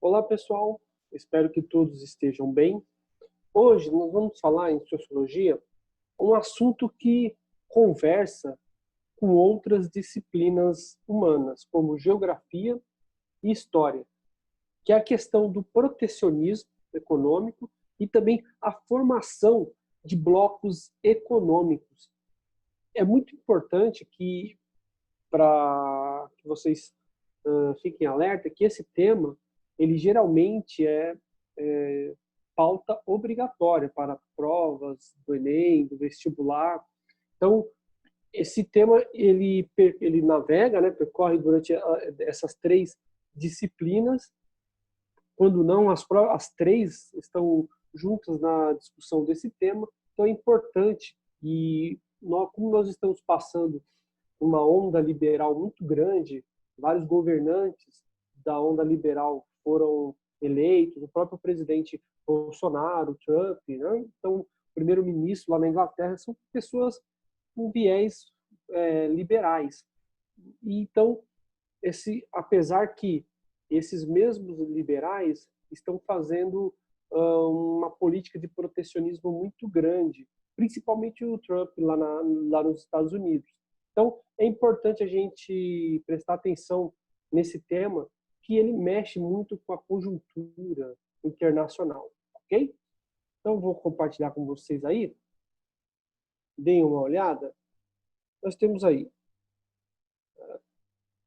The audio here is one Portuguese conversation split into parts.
Olá, pessoal. Espero que todos estejam bem. Hoje nós vamos falar em sociologia um assunto que conversa com outras disciplinas humanas, como geografia e história, que é a questão do protecionismo econômico e também a formação de blocos econômicos. É muito importante que, para que vocês fiquem alerta, que esse tema ele geralmente é pauta obrigatória para provas do Enem, do vestibular. Então, esse tema ele navega, né, percorre durante essas três disciplinas. Quando não, as três estão juntas na discussão desse tema. Então, é importante, e como nós estamos passando uma onda liberal muito grande, vários governantes da onda liberal foram eleitos, o próprio presidente Bolsonaro, Trump, né? Então, o primeiro-ministro lá na Inglaterra são pessoas com viés liberais. E, então, apesar que esses mesmos liberais estão fazendo uma política de protecionismo muito grande, principalmente o Trump lá nos Estados Unidos. Então, é importante a gente prestar atenção nesse tema, que ele mexe muito com a conjuntura internacional, ok? Então, vou compartilhar com vocês aí. Deem uma olhada. Nós temos aí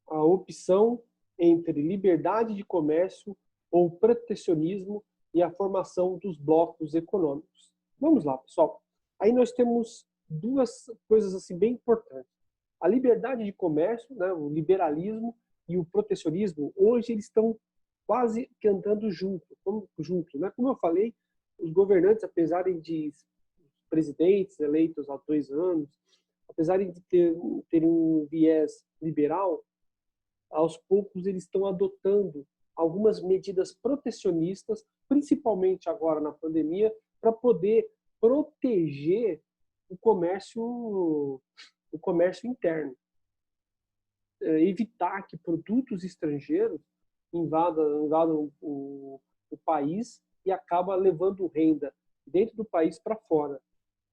a opção entre liberdade de comércio ou protecionismo e a formação dos blocos econômicos. Vamos lá, pessoal. Aí nós temos duas coisas assim bem importantes. A liberdade de comércio, né, o liberalismo e o protecionismo, hoje eles estão quase que andando juntos, né? Como eu falei, os governantes, apesar de presidentes eleitos há 2 anos, apesar de terem um viés liberal, aos poucos eles estão adotando algumas medidas protecionistas, principalmente agora na pandemia, para poder proteger o comércio interno, evitar que produtos estrangeiros invadam o país e acaba levando renda dentro do país para fora.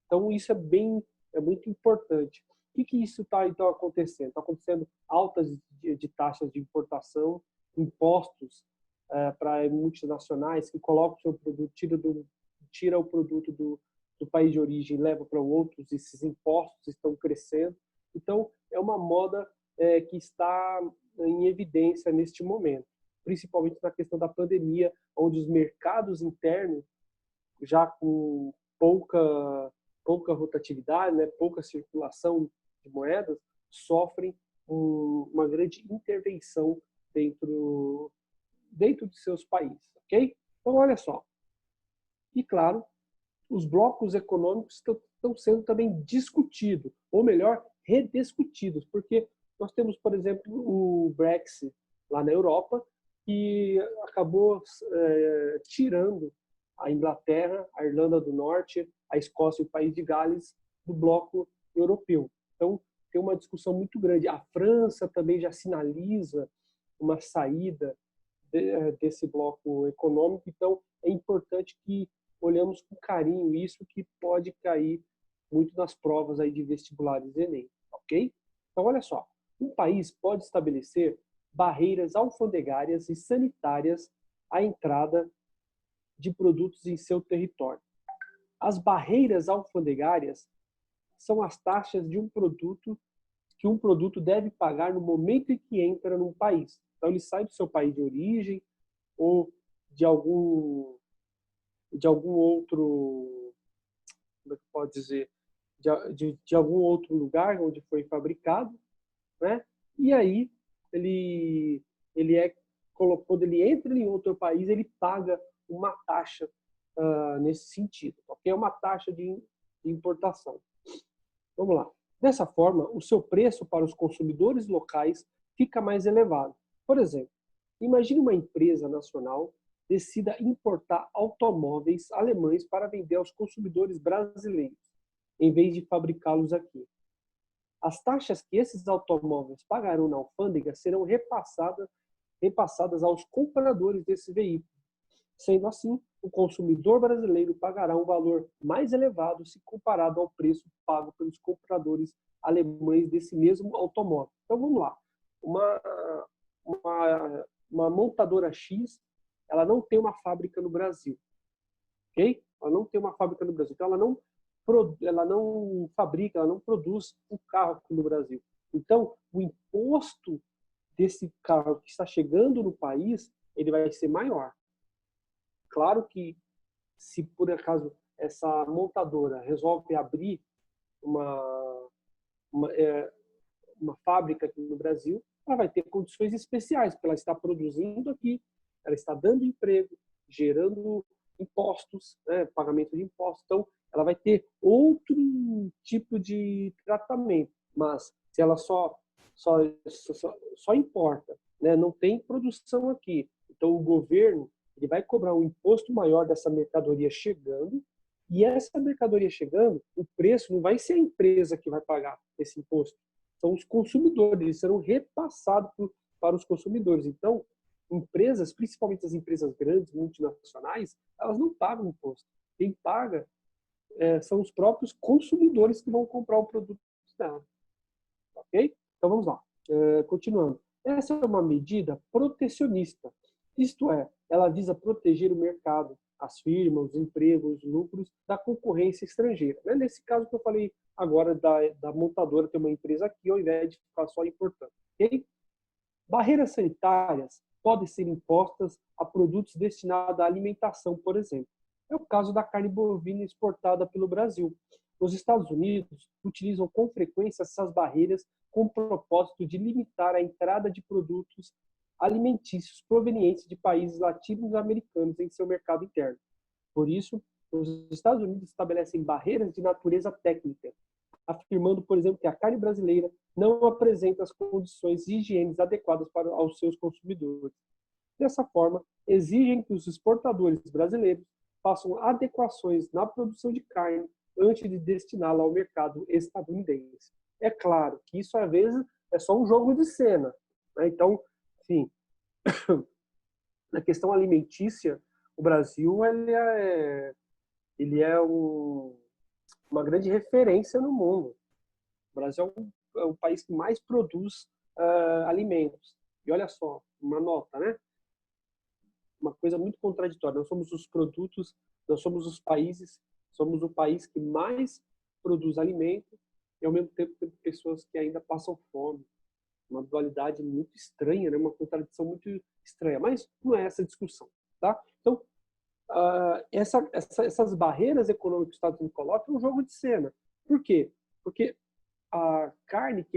Então isso é muito importante. O que isso está então acontecendo? Está acontecendo altas de taxas de importação, impostos para multinacionais que colocam o seu produto, tira o produto do país de origem e leva para outros, e esses impostos estão crescendo. Então, é uma moda que está em evidência neste momento, principalmente na questão da pandemia, onde os mercados internos, já com pouca rotatividade, né, pouca circulação de moedas, sofrem uma grande intervenção dentro de seus países, ok? Então, olha só. E, claro, os blocos econômicos estão sendo também discutidos, ou melhor, rediscutidos, porque nós temos, por exemplo, o Brexit lá na Europa, que acabou tirando a Inglaterra, a Irlanda do Norte, a Escócia e o País de Gales do bloco europeu. Então, tem uma discussão muito grande. A França também já sinaliza uma saída desse bloco econômico. Então, é importante que olhamos com carinho isso, que pode cair muito nas provas aí de vestibulares Enem, ok? Então, olha só. Um país pode estabelecer barreiras alfandegárias e sanitárias à entrada de produtos em seu território. As barreiras alfandegárias são as taxas de que um produto deve pagar no momento em que entra num país. Então, ele sai do seu país de origem ou de algum outro, como é que pode dizer, de algum outro lugar onde foi fabricado, né? E aí quando ele entra em outro país, ele paga uma taxa nesse sentido, porque é uma taxa de importação. Vamos lá. Dessa forma, o seu preço para os consumidores locais fica mais elevado. Por exemplo, imagine uma empresa nacional decida importar automóveis alemães para vender aos consumidores brasileiros, em vez de fabricá-los aqui. As taxas que esses automóveis pagarão na alfândega serão repassadas repassadas aos compradores desse veículo. Sendo assim, o consumidor brasileiro pagará um valor mais elevado se comparado ao preço pago pelos compradores alemães desse mesmo automóvel. Então vamos lá. Uma montadora X, ela não tem uma fábrica no Brasil, ok? Ela não tem uma fábrica no Brasil, então ela não fabrica, ela não produz um carro aqui no Brasil. Então, o imposto desse carro que está chegando no país, ele vai ser maior. Claro que, se por acaso essa montadora resolve abrir uma, uma fábrica aqui no Brasil, ela vai ter condições especiais, porque ela está produzindo aqui, ela está dando emprego, gerando impostos, né, pagamento de impostos. Então, ela vai ter outro tipo de tratamento. Mas, se ela só importa, né, não tem produção aqui, então o governo ele vai cobrar um imposto maior dessa mercadoria chegando, e essa mercadoria chegando, o preço não vai ser a empresa que vai pagar esse imposto, são os consumidores, eles serão repassados para os consumidores. Então, empresas, principalmente as empresas grandes, multinacionais, elas não pagam imposto. Quem paga são os próprios consumidores que vão comprar o produto dela. Ok? Então, vamos lá. Continuando. Essa é uma medida protecionista. Isto é, ela visa proteger o mercado, as firmas, os empregos, os lucros da concorrência estrangeira. Nesse caso que eu falei agora da montadora ter uma empresa aqui, ao invés de ficar só importando. Okay? Barreiras sanitárias podem ser impostas a produtos destinados à alimentação, por exemplo. É o caso da carne bovina exportada pelo Brasil. Os Estados Unidos utilizam com frequência essas barreiras com o propósito de limitar a entrada de produtos alimentícios provenientes de países latino-americanos em seu mercado interno. Por isso, os Estados Unidos estabelecem barreiras de natureza técnica, afirmando, por exemplo, que a carne brasileira não apresenta as condições higiênicas adequadas aos seus consumidores. Dessa forma, exigem que os exportadores brasileiros façam adequações na produção de carne antes de destiná-la ao mercado estadunidense. É claro que isso, às vezes, é só um jogo de cena, né? Então, enfim, na questão alimentícia, o Brasil ele é uma grande referência no mundo. O Brasil é o país que mais produz alimentos. E olha só, uma nota, né? Uma coisa muito contraditória. Nós somos os produtos, nós somos os países, somos o país que mais produz alimento e, ao mesmo tempo, tem pessoas que ainda passam fome. Uma dualidade muito estranha, né? Uma contradição muito estranha. Mas não é essa a discussão, tá? Então, essas barreiras econômicas que os Estados Unidos colocam é um jogo de cena. Por quê? Porque a carne que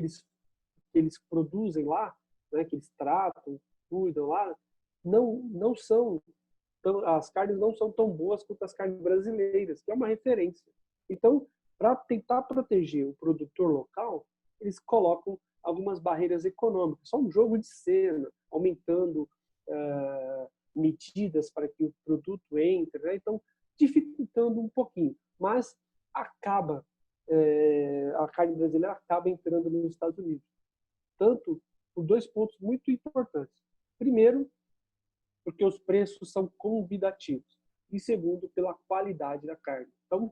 eles produzem lá, né, que eles tratam, cuidam lá, não são as carnes não são tão boas quanto as carnes brasileiras, que é uma referência. Então, para tentar proteger o produtor local, eles colocam algumas barreiras econômicas, só um jogo de cena, aumentando medidas para que o produto entre, né? Então, dificultando um pouquinho, mas acaba a carne brasileira acaba entrando nos Estados Unidos, tanto por dois pontos muito importantes. Primeiro, porque os preços são convidativos, e segundo, pela qualidade da carne. Então,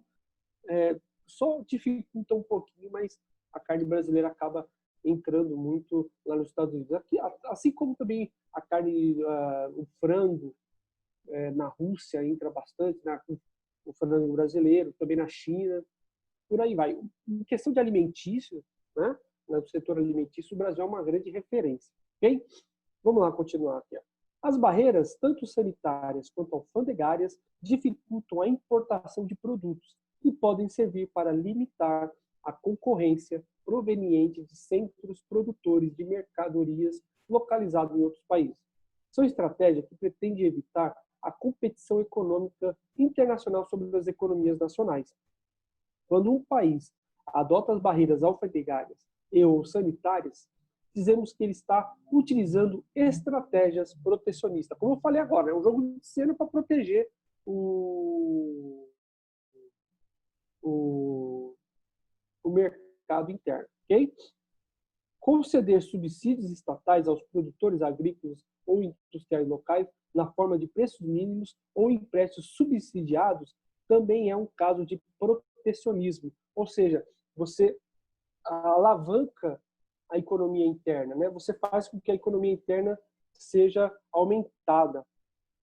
só dificulta um pouquinho, mas a carne brasileira acaba entrando muito lá nos Estados Unidos. Aqui, assim como também a carne, o frango na Rússia entra bastante, né? O frango brasileiro, também na China, por aí vai. Em questão de alimentício, né? No setor alimentício, o Brasil é uma grande referência. Ok? Vamos lá continuar aqui. As barreiras, tanto sanitárias quanto alfandegárias, dificultam a importação de produtos e podem servir para limitar a concorrência proveniente de centros produtores de mercadorias localizados em outros países. São estratégias que pretendem evitar a competição econômica internacional sobre as economias nacionais. Quando um país adota as barreiras alfandegárias e ou sanitárias, dizemos que ele está utilizando estratégias protecionistas. Como eu falei agora, é um jogo de cena para proteger o mercado interno. Okay? Conceder subsídios estatais aos produtores agrícolas ou industriais locais na forma de preços mínimos ou empréstimos subsidiados também é um caso de protecionismo, ou seja, você alavanca a economia interna, né? Você faz com que a economia interna seja aumentada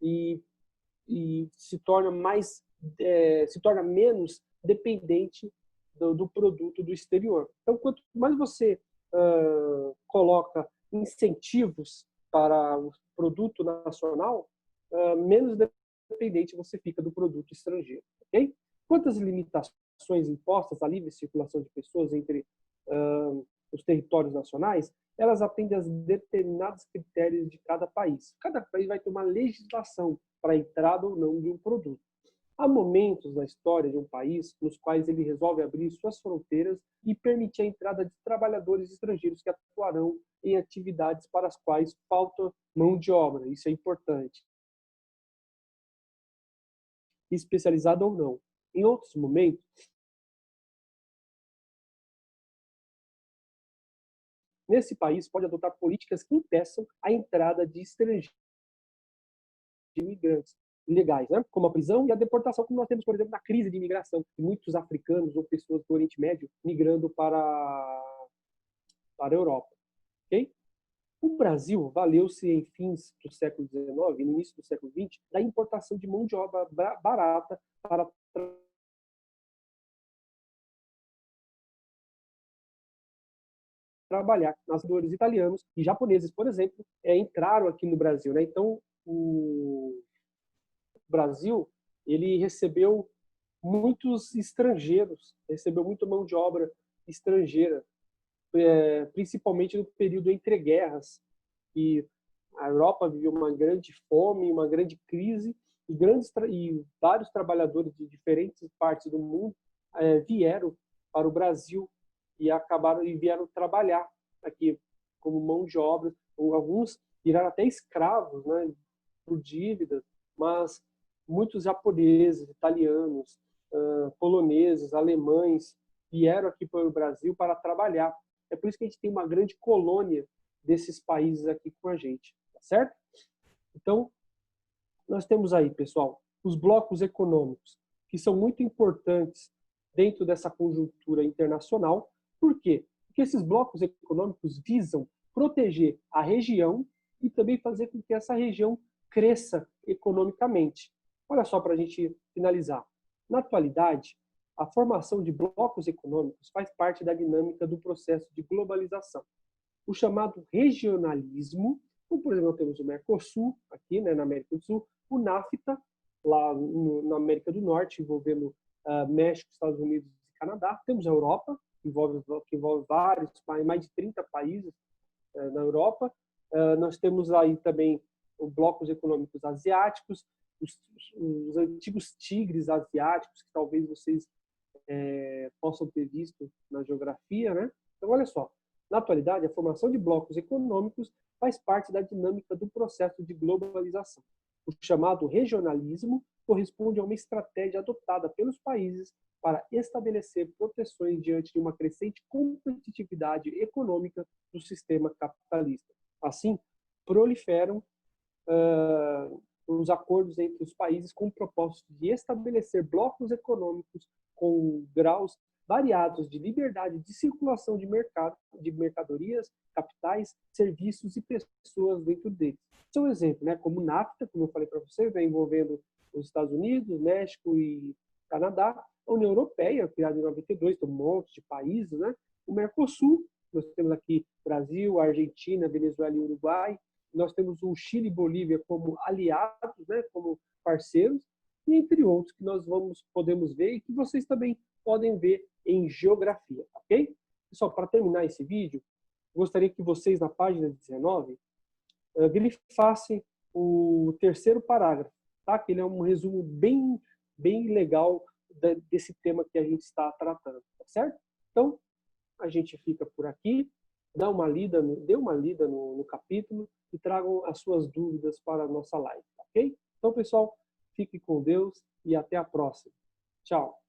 e, se torna se torna menos dependente do produto do exterior. Então, quanto mais você coloca incentivos para o produto nacional, menos dependente você fica do produto estrangeiro. Okay? Quantas limitações impostas à livre circulação de pessoas entre os territórios nacionais, elas atendem a determinados critérios de cada país. Cada país vai ter uma legislação para a entrada ou não de um produto. Há momentos na história de um país nos quais ele resolve abrir suas fronteiras e permitir a entrada de trabalhadores estrangeiros que atuarão em atividades para as quais falta mão de obra. Isso é importante. Especializada ou não. Em outros momentos, nesse país pode adotar políticas que impeçam a entrada de estrangeiros, de imigrantes ilegais, né? Como a prisão e a deportação, como nós temos, por exemplo, na crise de imigração, de muitos africanos ou pessoas do Oriente Médio migrando para a Europa. Okay? O Brasil valeu-se em fins do século XIX e no início do século XX da importação de mão de obra barata para trabalhar. Nascedores italianos e japoneses, por exemplo, entraram aqui no Brasil, né? Então, o Brasil ele recebeu muitos estrangeiros, recebeu muita mão de obra estrangeira, principalmente no período entre guerras, e a Europa viveu uma grande fome, uma grande crise, e vários trabalhadores de diferentes partes do mundo vieram para o Brasil e vieram trabalhar aqui como mão de obra. Alguns viraram até escravos, né, por dívidas, mas muitos japoneses, italianos, poloneses, alemães vieram aqui para o Brasil para trabalhar. É por isso que a gente tem uma grande colônia desses países aqui com a gente, tá certo? Então, nós temos aí, pessoal, os blocos econômicos, que são muito importantes dentro dessa conjuntura internacional. Por quê? Porque esses blocos econômicos visam proteger a região e também fazer com que essa região cresça economicamente. Olha só para a gente finalizar. Na atualidade, a formação de blocos econômicos faz parte da dinâmica do processo de globalização. O chamado regionalismo, como por exemplo temos o Mercosul, aqui, né, na América do Sul, o NAFTA, lá na América do Norte, envolvendo México, Estados Unidos e Canadá. Temos a Europa, que envolve vários, mais de 30 países na Europa. Nós temos aí também os blocos econômicos asiáticos, os antigos tigres asiáticos, que talvez vocês possam ter visto na geografia, né? Então, olha só, na atualidade, a formação de blocos econômicos faz parte da dinâmica do processo de globalização. O chamado regionalismo corresponde a uma estratégia adotada pelos países para estabelecer proteções diante de uma crescente competitividade econômica do sistema capitalista. Assim, proliferam os acordos entre os países com o propósito de estabelecer blocos econômicos com graus variados de liberdade de circulação de mercadorias, capitais, serviços e pessoas dentro deles. São exemplos, né, como o NAFTA, como eu falei para vocês, né, envolvendo os Estados Unidos, México e Canadá, a União Europeia, criada em 92, tem um monte de países, né? O Mercosul, nós temos aqui Brasil, Argentina, Venezuela e Uruguai. Nós temos o Chile e Bolívia como aliados, né, como parceiros, e entre outros que nós podemos ver e que vocês também podem ver em geografia, ok? Pessoal, para terminar esse vídeo, gostaria que vocês, na página 19, grifassem o terceiro parágrafo, tá? Que ele é um resumo bem legal desse tema que a gente está tratando, tá certo? Então, a gente fica por aqui, dê uma lida no capítulo e tragam as suas dúvidas para a nossa live, ok? Então, pessoal, fique com Deus e até a próxima. Tchau!